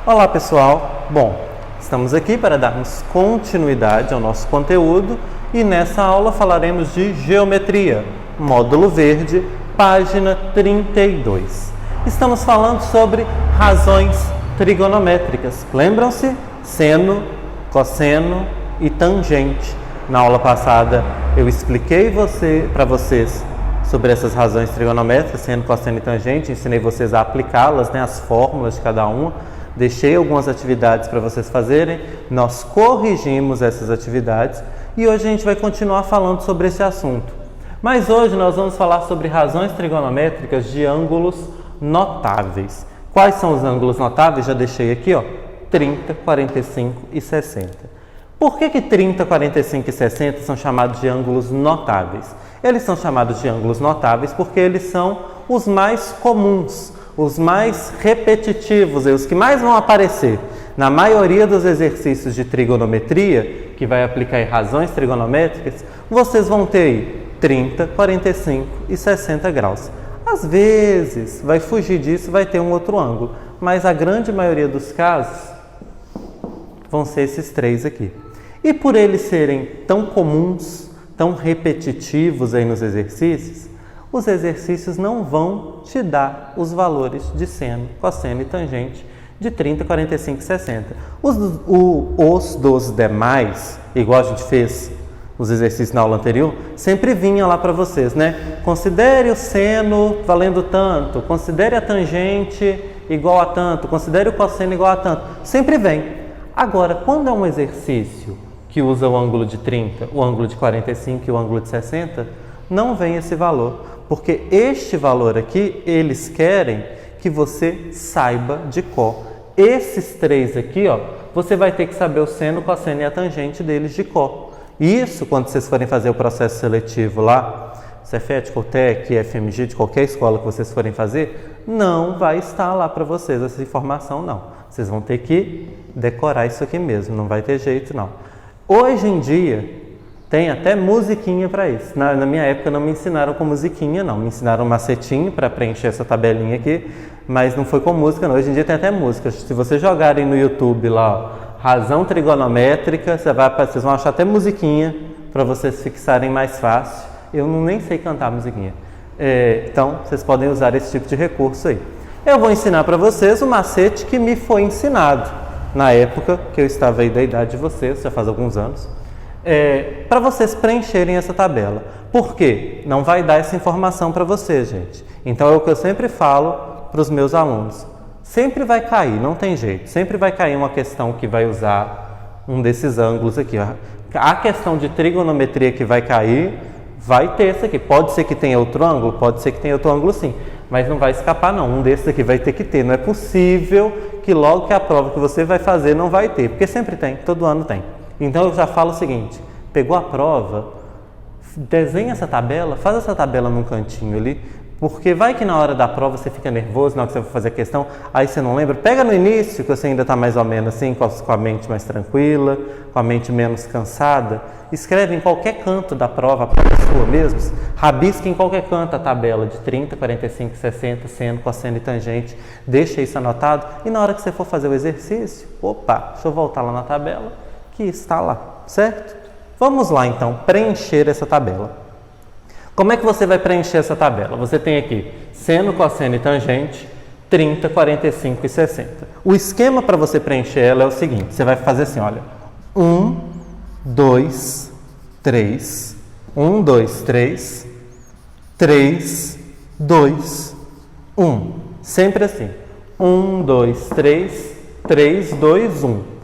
Olá pessoal, bom, estamos aqui para darmos continuidade ao nosso conteúdo e nessa aula falaremos de geometria, módulo verde, página 32. Estamos falando sobre razões trigonométricas, lembram-se? Seno, cosseno e tangente. Na aula passada eu expliquei para vocês sobre essas razões trigonométricas, seno, cosseno e tangente, ensinei vocês a aplicá-las, as fórmulas de cada uma. Deixei algumas atividades para vocês fazerem, nós corrigimos essas atividades e hoje a gente vai continuar falando sobre esse assunto. Mas hoje nós vamos falar sobre razões trigonométricas de ângulos notáveis. Quais são os ângulos notáveis? Já deixei aqui, 30, 45 e 60. Por que 30, 45 e 60 são chamados de ângulos notáveis? Eles são chamados de ângulos notáveis porque eles são os mais comuns, os mais repetitivos, os que mais vão aparecer na maioria dos exercícios de trigonometria, que vai aplicar em razões trigonométricas, vocês vão ter aí 30, 45 e 60 graus. Às vezes, vai fugir disso, vai ter um outro ângulo, mas a grande maioria dos casos vão ser esses três aqui. E por eles serem tão comuns, tão repetitivos aí nos exercícios, os exercícios não vão te dar os valores de seno, cosseno e tangente de 30, 45 e 60. Os dos demais, igual a gente fez os exercícios na aula anterior, sempre vinha lá para vocês, Considere o seno valendo tanto, considere a tangente igual a tanto, considere o cosseno igual a tanto. Sempre vem. Agora, quando é um exercício que usa o ângulo de 30, o ângulo de 45 e o ângulo de 60, não vem esse valor. Porque este valor aqui, eles querem que você saiba de cor. Esses três aqui, você vai ter que saber o seno, o cosseno e a tangente deles de cor. Isso, quando vocês forem fazer o processo seletivo lá, Cefet, Cotec, FMG, de qualquer escola que vocês forem fazer, não vai estar lá para vocês essa informação, não. Vocês vão ter que decorar isso aqui mesmo, não vai ter jeito, não. Hoje em dia, tem até musiquinha para isso. Na minha época não me ensinaram com musiquinha, não. Me ensinaram um macetinho para preencher essa tabelinha aqui, mas não foi com música, não. Hoje em dia tem até música. Se vocês jogarem no YouTube lá, razão trigonométrica, vocês vão achar até musiquinha para vocês fixarem mais fácil. Eu nem sei cantar musiquinha. Então, vocês podem usar esse tipo de recurso aí. Eu vou ensinar para vocês o macete que me foi ensinado na época que eu estava aí da idade de vocês, já faz alguns anos. Para vocês preencherem essa tabela. Por quê? Não vai dar essa informação para vocês, gente. Então, é o que eu sempre falo para os meus alunos. Sempre vai cair, não tem jeito. Sempre vai cair uma questão que vai usar um desses ângulos aqui. A questão de trigonometria que vai cair, vai ter esse aqui. Pode ser que tenha outro ângulo? Pode ser que tenha outro ângulo sim. Mas não vai escapar não. Um desses aqui vai ter que ter. Não é possível que logo que a prova que você vai fazer não vai ter. Porque sempre tem, todo ano tem. Então eu já falo o seguinte, pegou a prova, desenha essa tabela, faz essa tabela num cantinho ali, porque vai que na hora da prova você fica nervoso, na hora que você vai fazer a questão, aí você não lembra, pega no início, que você ainda está mais ou menos assim, com a mente mais tranquila, com a mente menos cansada, escreve em qualquer canto da prova, a prova sua mesmo, rabisca em qualquer canto a tabela de 30, 45, 60, seno, cosseno e tangente, deixa isso anotado, e na hora que você for fazer o exercício, deixa eu voltar lá na tabela, que está lá, certo? Vamos lá então, preencher essa tabela. Como é que você vai preencher essa tabela? Você tem aqui seno, cosseno e tangente, 30, 45 e 60. O esquema para você preencher ela é o seguinte, você vai fazer assim, olha, 1, 2, 3, 1, 2, 3, 3, 2, 1. Sempre assim, 1, 2, 3, 3, 2, 1.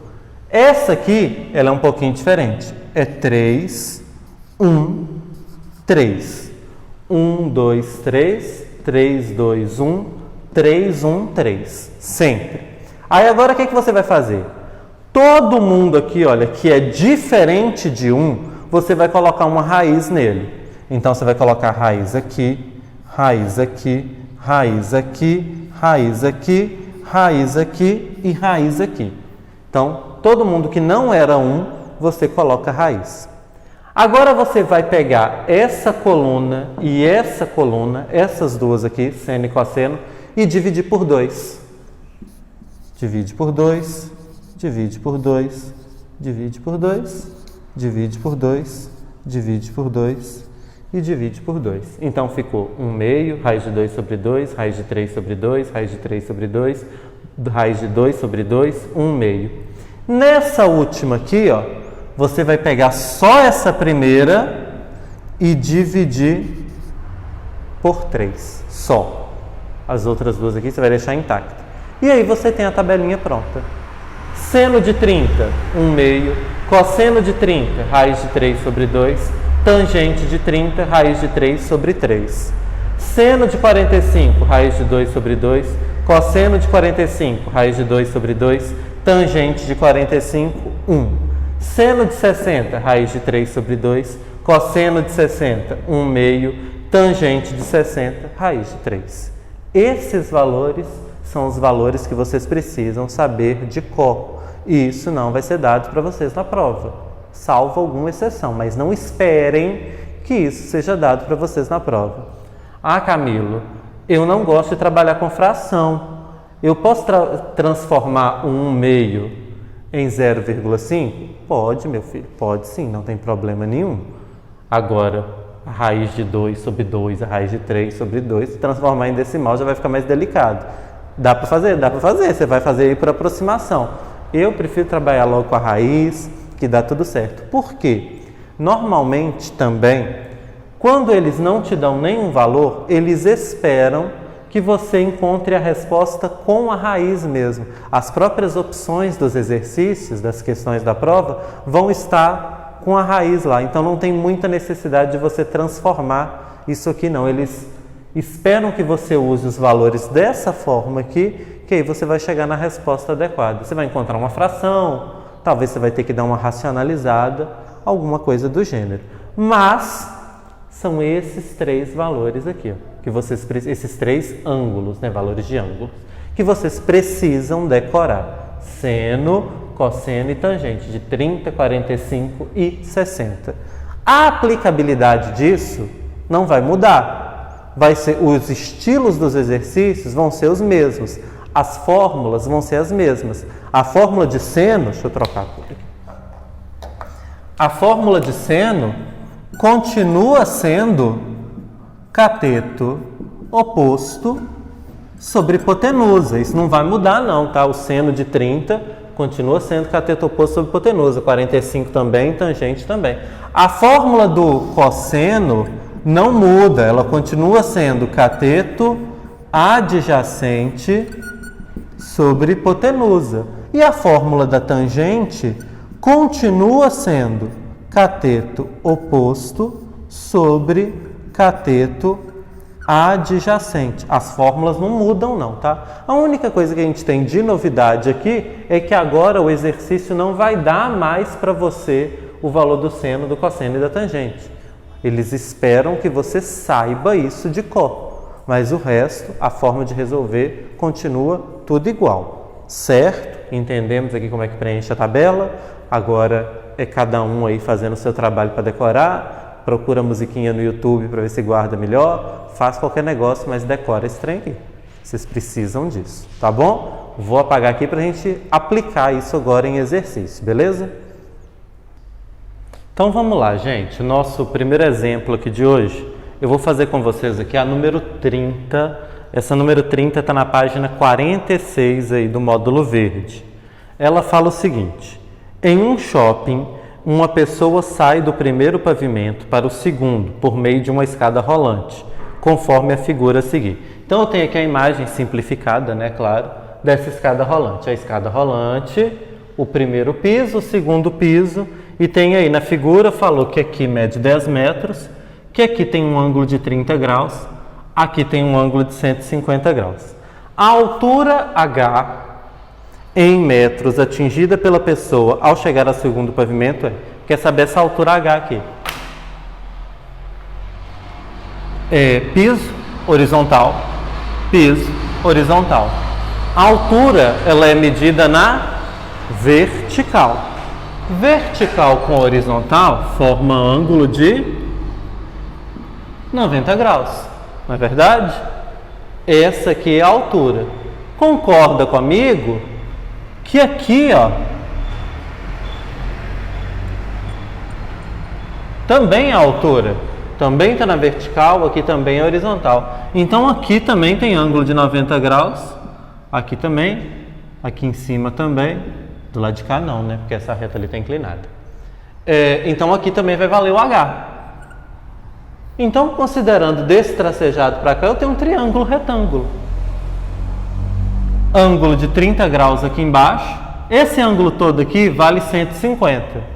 Essa aqui, ela é um pouquinho diferente. É 3, 1, 3. 1, 2, 3, 3, 2, 1, 3, 1, 3. Sempre. Aí agora o que você vai fazer? Todo mundo aqui, olha, que é diferente de 1, você vai colocar uma raiz nele. Então você vai colocar raiz aqui, raiz aqui, raiz aqui, raiz aqui, raiz aqui e raiz aqui. Então, todo mundo que não era 1, você coloca raiz. Agora você vai pegar essa coluna e essa coluna, essas duas aqui, seno e cosseno, e dividir por 2. divide por 2, divide por 2, divide por 2, divide por 2, divide por 2 e divide por 2. Então ficou 1 meio, raiz de 2 sobre 2, raiz de 3 sobre 2, raiz de 3 sobre 2, raiz de 2 sobre 2, 1 meio. Nessa última aqui, ó, você vai pegar só essa primeira e dividir por 3, só. As outras duas aqui você vai deixar intacta. E aí você tem a tabelinha pronta. Seno de 30, 1 meio. Cosseno de 30, raiz de 3 sobre 2. Tangente de 30, raiz de 3 sobre 3. Seno de 45, raiz de 2 sobre 2. Cosseno de 45, raiz de 2 sobre 2. Tangente de 45, 1. Seno de 60, raiz de 3 sobre 2. Cosseno de 60, 1 meio. Tangente de 60, raiz de 3. Esses valores são os valores que vocês precisam saber de cor. E isso não vai ser dado para vocês na prova, salvo alguma exceção, mas não esperem que isso seja dado para vocês na prova. Ah, Camilo, eu não gosto de trabalhar com fração. Eu posso transformar um 1 meio em 0,5? Pode, meu filho, pode sim, não tem problema nenhum. Agora, a raiz de 2 sobre 2, a raiz de 3 sobre 2, transformar em decimal já vai ficar mais delicado. Dá para fazer? Dá para fazer. Você vai fazer aí por aproximação. Eu prefiro trabalhar logo com a raiz, que dá tudo certo. Por quê? Normalmente também, quando eles não te dão nenhum valor, eles esperam que você encontre a resposta com a raiz mesmo. As próprias opções dos exercícios, das questões da prova, vão estar com a raiz lá. Então não tem muita necessidade de você transformar isso aqui não. Eles esperam que você use os valores dessa forma aqui, que aí você vai chegar na resposta adequada. Você vai encontrar uma fração, talvez você vai ter que dar uma racionalizada, alguma coisa do gênero. Mas são esses 3 valores aqui, ó, que vocês, esses 3 ângulos, né, valores de ângulos, que vocês precisam decorar. Seno, cosseno e tangente de 30, 45 e 60. A aplicabilidade disso não vai mudar. Vai ser, os estilos dos exercícios vão ser os mesmos. As fórmulas vão ser as mesmas. A fórmula de seno, deixa eu trocar a cor aqui. A fórmula de seno continua sendo cateto oposto sobre hipotenusa. Isso não vai mudar não, tá? O seno de 30 continua sendo cateto oposto sobre hipotenusa. 45 também, tangente também. A fórmula do cosseno não muda, ela continua sendo cateto adjacente sobre hipotenusa. E a fórmula da tangente continua sendo cateto oposto sobre cateto adjacente. As fórmulas não mudam não, tá? A única coisa que a gente tem de novidade aqui é que agora o exercício não vai dar mais para você o valor do seno, do cosseno e da tangente. Eles esperam que você saiba isso de cor, mas o resto, a forma de resolver, continua tudo igual, certo? Entendemos aqui como é que preenche a tabela, agora é cada um aí fazendo o seu trabalho para decorar, procura a musiquinha no YouTube para ver se guarda melhor, faz qualquer negócio, mas decora esse trem aqui. Vocês precisam disso, tá bom? Vou apagar aqui para a gente aplicar isso agora em exercício, beleza? Então vamos lá, gente. Nosso primeiro exemplo aqui de hoje, eu vou fazer com vocês aqui a número 30. Essa número 30 está na página 46 aí do módulo verde. Ela fala o seguinte: em um shopping, uma pessoa sai do primeiro pavimento para o segundo por meio de uma escada rolante, conforme a figura a seguir. Então eu tenho aqui a imagem simplificada, né, claro, dessa escada rolante. A escada rolante, o primeiro piso, o segundo piso, e tem aí na figura, falou que aqui mede 10 metros, que aqui tem um ângulo de 30 graus, aqui tem um ângulo de 150 graus. A altura H em metros atingida pela pessoa ao chegar ao segundo pavimento quer saber essa altura H aqui. Piso horizontal, piso horizontal. A altura, ela é medida na vertical. Vertical com horizontal forma ângulo de 90 graus, não é verdade? Essa aqui é a altura. Concorda comigo que aqui, ó, também é a altura. Também está na vertical, aqui também é horizontal. Então aqui também tem ângulo de 90 graus, aqui também, aqui em cima também, do lado de cá não, né? Porque essa reta ali está inclinada. Então aqui também vai valer o H. Então, considerando desse tracejado para cá, eu tenho um triângulo retângulo. Ângulo de 30 graus aqui embaixo. Esse ângulo todo aqui vale 150.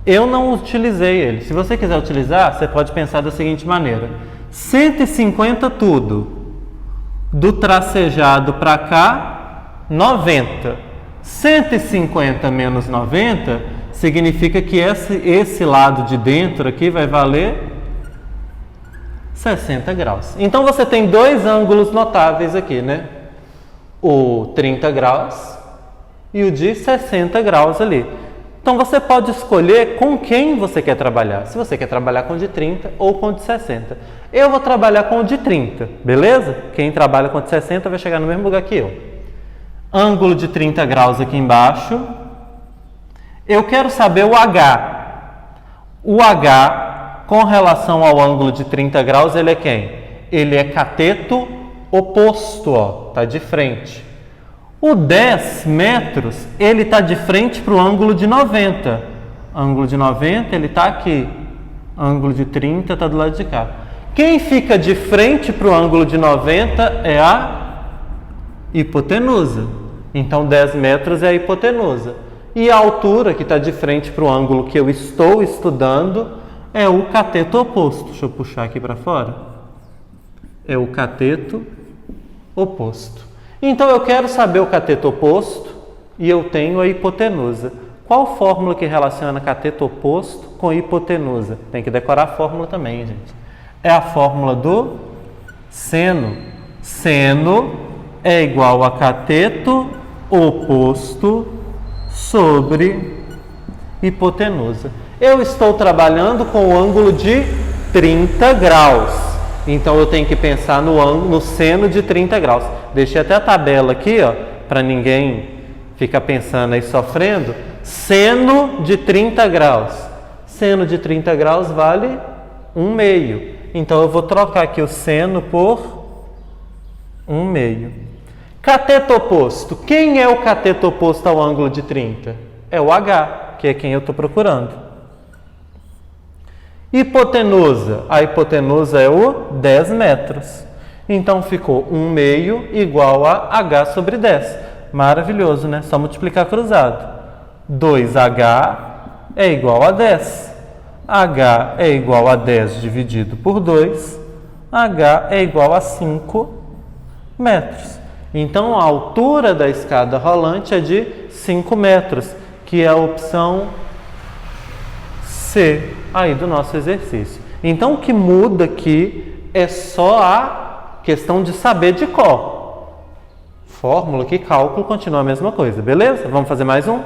Eu não utilizei ele. Se você quiser utilizar, você pode pensar da seguinte maneira. 150 tudo. Do tracejado para cá, 90. 150 menos 90 significa que esse lado de dentro aqui vai valer 60 graus. Então você tem dois ângulos notáveis aqui, né? O 30 graus e o de 60 graus ali. Então você pode escolher com quem você quer trabalhar. Se você quer trabalhar com o de 30 ou com o de 60. Eu vou trabalhar com o de 30, beleza? Quem trabalha com o de 60 vai chegar no mesmo lugar que eu. Ângulo de 30 graus aqui embaixo. Eu quero saber o H. O H, com relação ao ângulo de 30 graus, ele é quem? Ele é cateto oposto, ó, tá de frente. O 10 metros, ele está de frente para o ângulo de 90. Ângulo de 90, ele está aqui. Ângulo de 30 está do lado de cá. Quem fica de frente para o ângulo de 90 é a hipotenusa. Então, 10 metros é a hipotenusa. E a altura que está de frente para o ângulo que eu estou estudando é o cateto oposto. Deixa eu puxar aqui para fora. É o cateto oposto. Então, eu quero saber o cateto oposto e eu tenho a hipotenusa. Qual fórmula que relaciona cateto oposto com hipotenusa? Tem que decorar a fórmula também, gente. É a fórmula do seno. Seno é igual a cateto oposto sobre hipotenusa. Eu estou trabalhando com o ângulo de 30 graus. Então, eu tenho que pensar no seno de 30 graus. Deixei até a tabela aqui, ó, para ninguém ficar pensando aí sofrendo. Seno de 30 graus. Seno de 30 graus vale 1/2. Então, eu vou trocar aqui o seno por 1/2. Cateto oposto. Quem é o cateto oposto ao ângulo de 30? É o H, que é quem eu estou procurando. Hipotenusa. A hipotenusa é o 10 metros. Então, ficou 1/2 igual a H sobre 10. Maravilhoso, né? Só multiplicar cruzado. 2H é igual a 10. H é igual a 10 dividido por 2. H é igual a 5 metros. Então, a altura da escada rolante é de 5 metros, que é a opção C aí do nosso exercício. Então, o que muda aqui é só a questão de saber de cor. Fórmula que cálculo continua a mesma coisa, beleza? Vamos fazer mais um?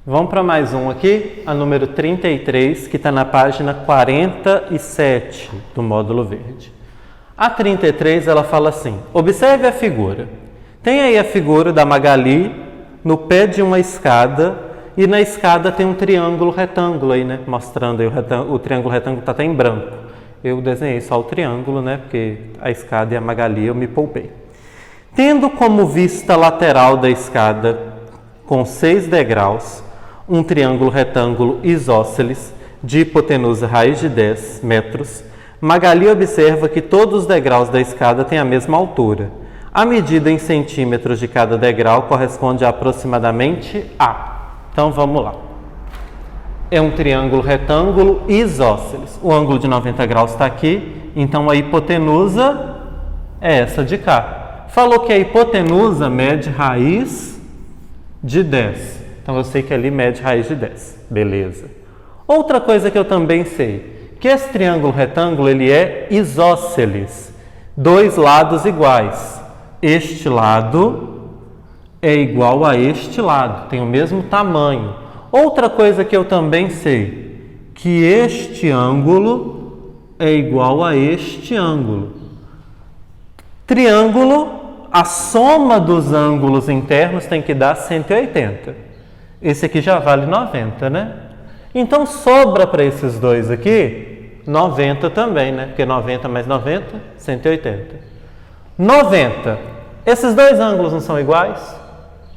Vamos para mais um aqui, a número 33, que está na página 47 do módulo verde. A 33, ela fala assim, observe a figura. Tem aí a figura da Magali no pé de uma escada e na escada tem um triângulo retângulo aí, né? Mostrando aí o triângulo retângulo está até em branco. Eu desenhei só o triângulo, né? Porque a escada e a Magali eu me poupei. Tendo como vista lateral da escada com 6 degraus, um triângulo retângulo isósceles de hipotenusa raiz de 10 metros, Magali observa que todos os degraus da escada têm a mesma altura. A medida em centímetros de cada degrau corresponde a aproximadamente A. Então, vamos lá. É um triângulo retângulo isósceles. O ângulo de 90 graus está aqui, então a hipotenusa é essa de cá. Falou que a hipotenusa mede raiz de 10. Então, eu sei que ali mede raiz de 10. Beleza. Outra coisa que eu também sei, que esse triângulo retângulo ele é isósceles. Dois lados iguais. Este lado é igual a este lado, tem o mesmo tamanho. Outra coisa que eu também sei, que este ângulo é igual a este ângulo. Triângulo, a soma dos ângulos internos tem que dar 180. Esse aqui já vale 90, né? Então, sobra para esses dois aqui 90 também, né? Porque 90 mais 90, 180. 90. Esses dois ângulos não são iguais?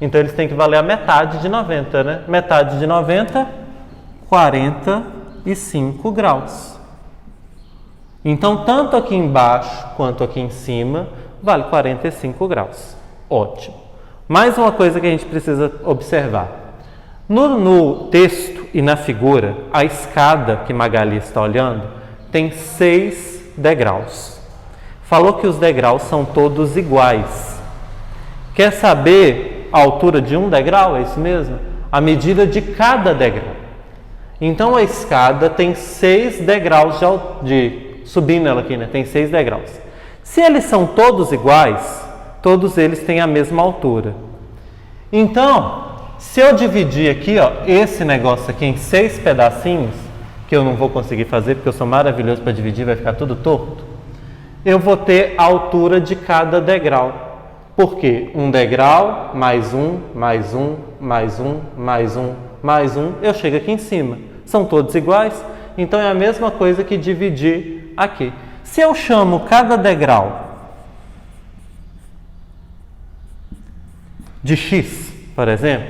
Então, eles têm que valer a metade de 90, né? Metade de 90, 45 graus. Então, tanto aqui embaixo quanto aqui em cima, vale 45 graus. Ótimo. Mais uma coisa que a gente precisa observar. No texto e na figura, a escada que Magali está olhando tem 6 degraus. Falou que os degraus são todos iguais. Quer saber a altura de um degrau? É isso mesmo? A medida de cada degrau. Então, a escada tem 6 degraus subindo ela aqui, né? Tem 6 degraus. Se eles são todos iguais, todos eles têm a mesma altura. Então, se eu dividir aqui, ó, esse negócio aqui em 6 pedacinhos, que eu não vou conseguir fazer porque eu sou maravilhoso para dividir, vai ficar tudo torto, eu vou ter a altura de cada degrau. Por quê? Um degrau, mais um, mais um, mais um, mais um, mais um, eu chego aqui em cima. São todos iguais, então é a mesma coisa que dividir aqui. Se eu chamo cada degrau de x, por exemplo,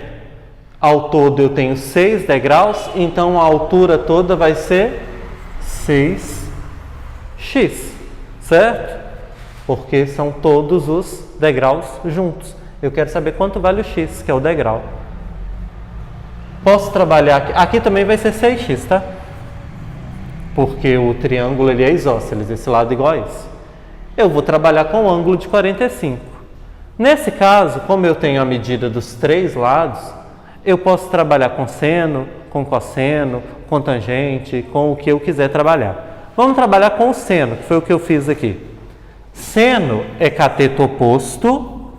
ao todo eu tenho 6 degraus, então a altura toda vai ser 6x, certo? Porque são todos os degraus juntos. Eu quero saber quanto vale o x, que é o degrau. Posso trabalhar aqui. Aqui também vai ser 6x, tá? Porque o triângulo ele é isósceles, esse lado igual a esse. Eu vou trabalhar com o ângulo de 45. Nesse caso, como eu tenho a medida dos 3 lados, eu posso trabalhar com seno, com cosseno, com tangente, com o que eu quiser trabalhar. Vamos trabalhar com o seno, que foi o que eu fiz aqui. Seno é cateto oposto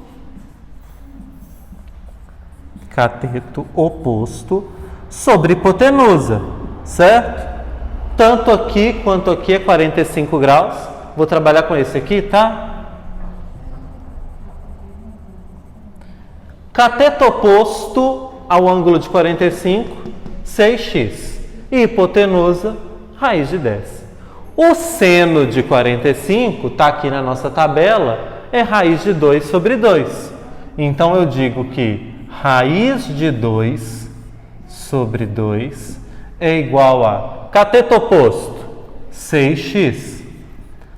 sobre hipotenusa, certo? Tanto aqui quanto aqui é 45 graus. Vou trabalhar com esse aqui, tá? Cateto oposto ao ângulo de 45, 6x. E hipotenusa, raiz de 10. O seno de 45, está aqui na nossa tabela, é raiz de 2 sobre 2. Então, eu digo que raiz de 2 sobre 2 é igual a cateto oposto, 6x,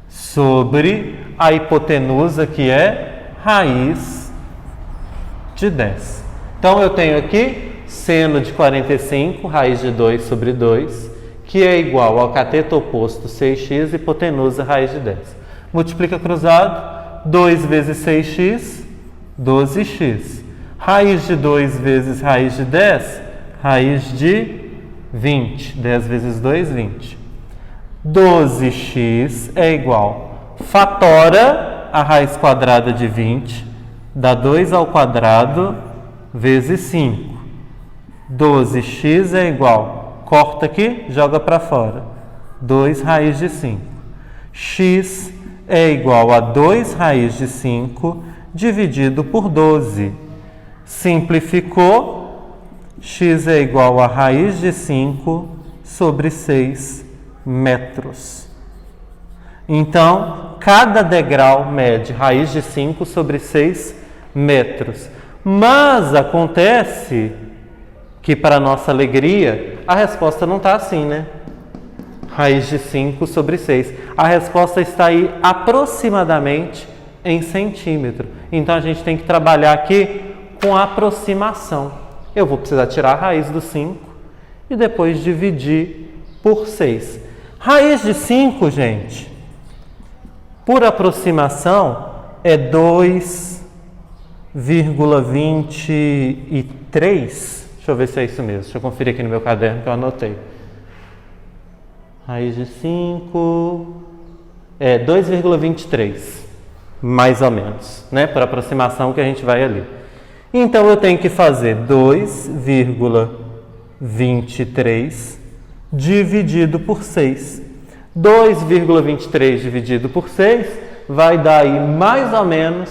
sobre a hipotenusa, que é raiz de 10. Então, eu tenho aqui seno de 45, raiz de 2 sobre 2, que é igual ao cateto oposto 6x, hipotenusa, raiz de 10. Multiplica cruzado, 2 vezes 6x, 12x. Raiz de 2 vezes raiz de 10, raiz de 20. 10 vezes 2, 20. 12x é igual, fatora a raiz quadrada de 20, dá 2 ao quadrado vezes 5. 12x é igual, corta aqui, joga para fora, 2 raiz de 5. X é igual a 2 raiz de 5 dividido por 12. Simplificou, x é igual a raiz de 5 sobre 6 metros. Então, cada degrau mede raiz de 5 sobre 6 metros. Mas acontece que, para nossa alegria, a resposta não está assim, né? Raiz de 5 sobre 6. A resposta está aí aproximadamente em centímetro. Então, a gente tem que trabalhar aqui com aproximação. Eu vou precisar tirar a raiz do 5 e depois dividir por 6. Raiz de 5, gente, por aproximação, é 2,23. Deixa eu ver se é isso mesmo. Deixa eu conferir aqui no meu caderno que eu anotei. Raiz de 5 é 2,23, mais ou menos, né? Por aproximação que a gente vai ali. Então, eu tenho que fazer 2,23 dividido por 6. 2,23 dividido por 6 vai dar aí mais ou menos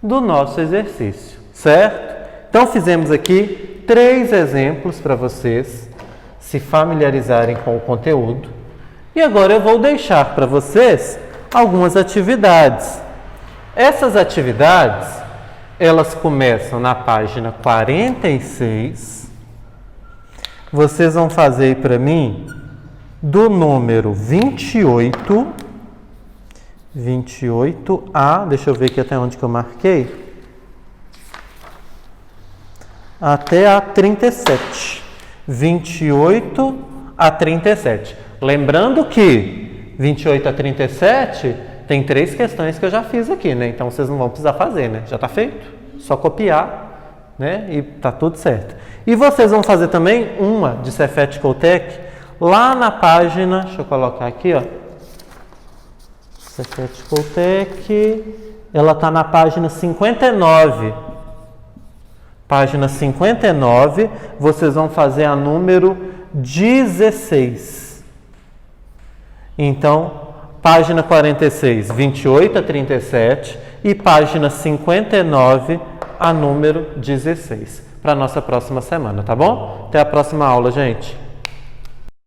do nosso exercício, certo? Então, fizemos aqui 3 exemplos para vocês se familiarizarem com o conteúdo. E agora eu vou deixar para vocês algumas atividades. Essas atividades, elas começam na página 46. Vocês vão fazer aí para mim do número 28A, deixa eu ver aqui até onde que eu marquei, até a 37. 28 a 37. Lembrando que 28 a 37 tem 3 questões que eu já fiz aqui, né? Então vocês não vão precisar fazer, né? Já está feito. Só copiar, né? E tá tudo certo. E vocês vão fazer também uma de Cefet Coutek lá na página, deixa eu colocar aqui, ó. Cefet Coutek, ela tá na página 59. Página 59, vocês vão fazer a número 16. Então, página 46, 28 a 37 e página 59, a número 16, para a nossa próxima semana, tá bom? Até a próxima aula, gente!